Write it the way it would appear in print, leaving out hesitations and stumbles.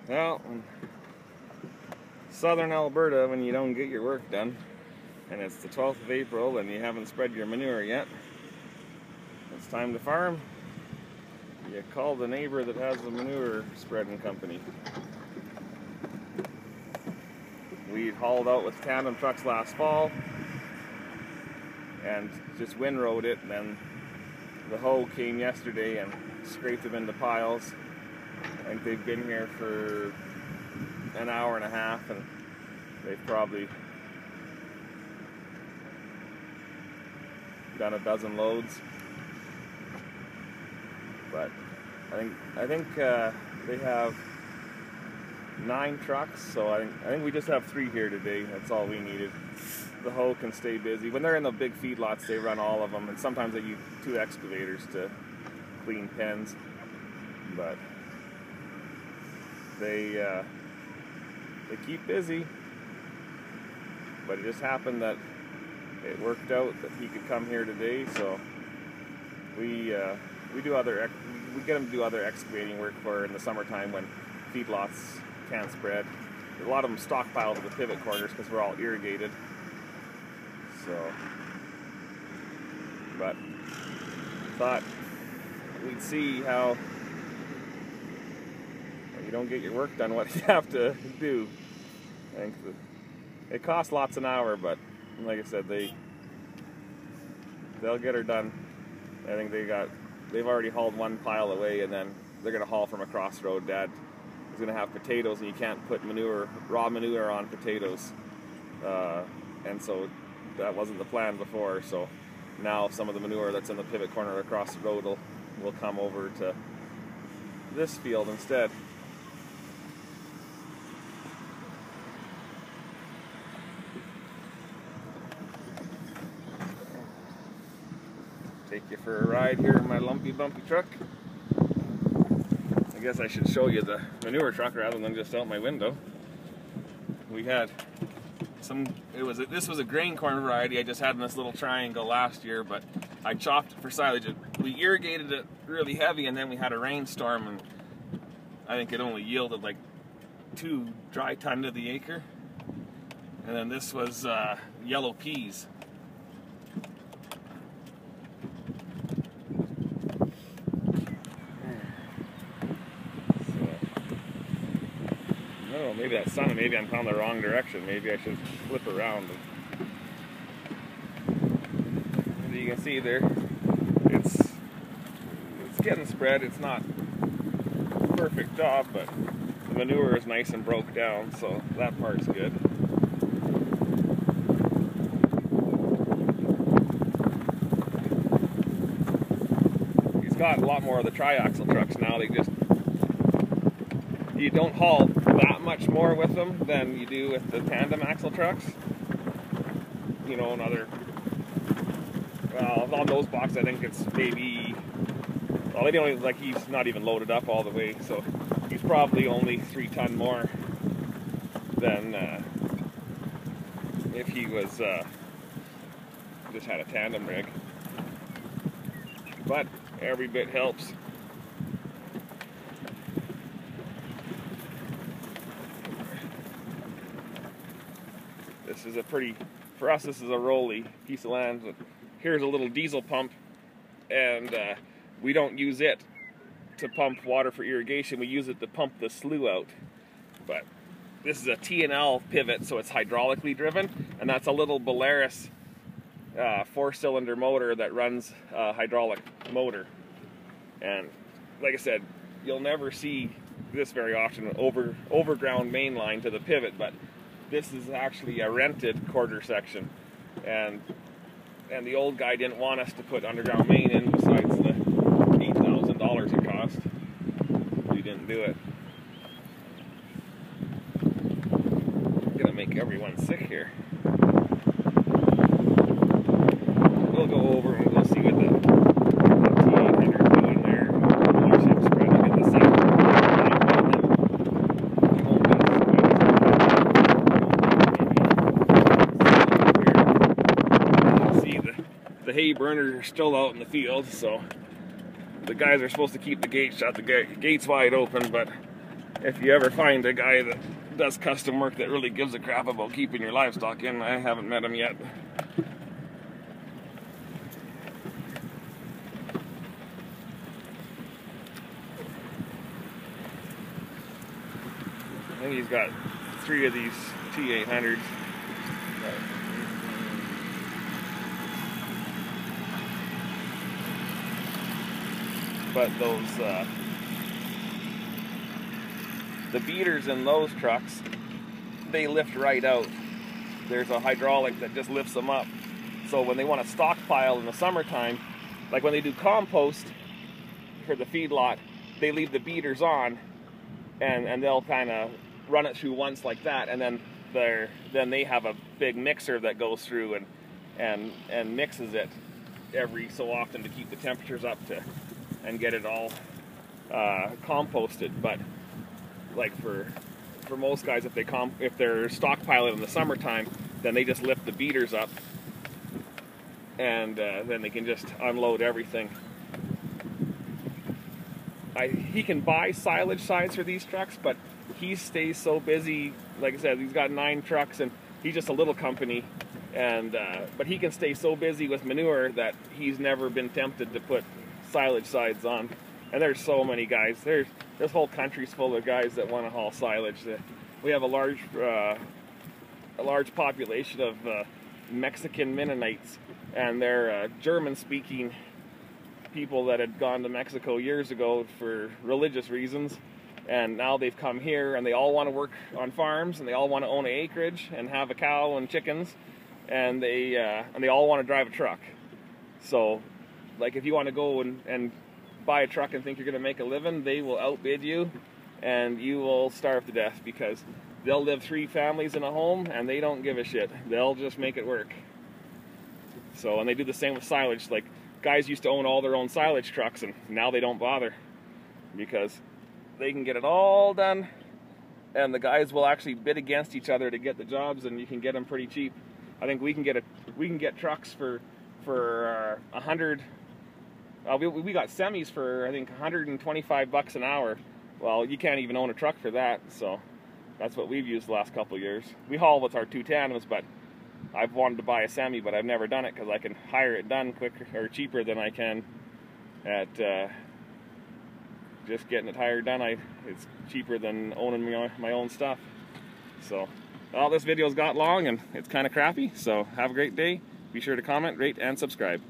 Well, in southern Alberta, when you don't get your work done, and it's the 12th of April and you haven't spread your manure yet, it's time to farm. You call the neighbor that has the manure spreading company. We hauled out with tandem trucks last fall and just windrowed it, and then the hoe came yesterday and scraped them into piles. I think they've been here for an hour and a half, and they've probably done a dozen loads. But I think they have 9 trucks, so I think we just have 3 here today. That's all we needed. The hoe can stay busy. When they're in the big feedlots, they run all of them, and sometimes they use 2 excavators to clean pens. But they keep busy. But it just happened that it worked out that he could come here today, so we get him to do other excavating work for in the summertime when feedlots can't spread. A lot of them stockpile to the pivot corners because we're all irrigated. So, but thought we'd see how you don't get your work done, what you have to do. I think it costs lots an hour, but like I said, they'll get her done. I think they've already hauled 1 pile away, and then they're gonna haul from across the road. Dad is gonna have potatoes, and you can't put raw manure on potatoes, and so that wasn't the plan before. So now some of the manure that's in the pivot corner across the road will come over to this field instead. Take you for a ride here in my lumpy bumpy truck. I guess I should show you the manure truck rather than just out my window. We had this was a grain corn variety I just had in this little triangle last year, but I chopped it for silage. We irrigated it really heavy, and then we had a rainstorm, and I think it only yielded like 2 dry ton to the acre. And then this was yellow peas. Oh, maybe that's sun, maybe I'm going the wrong direction. Maybe I should flip around. As you can see there, it's getting spread. It's not a perfect job, but the manure is nice and broke down, so that part's good. He's got a lot more of the triaxle trucks now. You don't haul that much more with them than you do with the tandem axle trucks. You know, on those boxes I think it's maybe, well, they only, like, he's not even loaded up all the way, so he's probably only 3 ton more than if he was just had a tandem rig. But every bit helps. This is for us, this is a rolly piece of land. Here's a little diesel pump, and we don't use it to pump water for irrigation. We use it to pump the slough out. But this is a T&L pivot, so it's hydraulically driven, and that's a little Belarus 4-cylinder motor that runs a hydraulic motor. And like I said, you'll never see this very often, overground main line to the pivot, but this is actually a rented quarter section, and the old guy didn't want us to put underground main in besides the $8,000 it cost. We didn't do it. I'm gonna make everyone sick here. We'll go over and we'll see what the T800 doing there. Watch him spreading in the center. The hay burners are still out in the field, so the guys are supposed to keep the gate shut, the gate's wide open, but if you ever find a guy that does custom work that really gives a crap about keeping your livestock in, I haven't met him yet. I think he's got 3 of these T800s. But those, the beaters in those trucks, they lift right out. There's a hydraulic that just lifts them up. So when they want to stockpile in the summertime, like when they do compost for the feedlot, they leave the beaters on, and they'll kind of run it through once like that, and then they have a big mixer that goes through and mixes it every so often to keep the temperatures up and get it all composted. But like for most guys, if they're stockpiling in the summertime, then they just lift the beaters up, and then they can just unload everything. He can buy silage sides for these trucks, but he stays so busy. Like I said, he's got 9 trucks, and he's just a little company. And but he can stay so busy with manure that he's never been tempted to put silage sides on. And there's so many guys. This whole country's full of guys that want to haul silage. We have a large population of Mexican Mennonites, and they're German-speaking people that had gone to Mexico years ago for religious reasons, and now they've come here, and they all want to work on farms, and they all want to own an acreage and have a cow and chickens, and they all want to drive a truck. So, like, if you want to go and buy a truck and think you're going to make a living, they will outbid you, and you will starve to death, because they'll live 3 families in a home, and they don't give a shit. They'll just make it work. So, and they do the same with silage. Like, guys used to own all their own silage trucks, and now they don't bother, because they can get it all done, and the guys will actually bid against each other to get the jobs, and you can get them pretty cheap. I think we can get trucks for 100. We got semis for, I think, 125 bucks an hour. Well, you can't even own a truck for that, so that's what we've used the last couple of years. We haul with our 2 tandems, but I've wanted to buy a semi, but I've never done it because I can hire it done quicker or cheaper than I can at just getting it hired done. It's cheaper than owning my own stuff. So, well, this video's got long and it's kind of crappy. So have a great day. Be sure to comment, rate, and subscribe.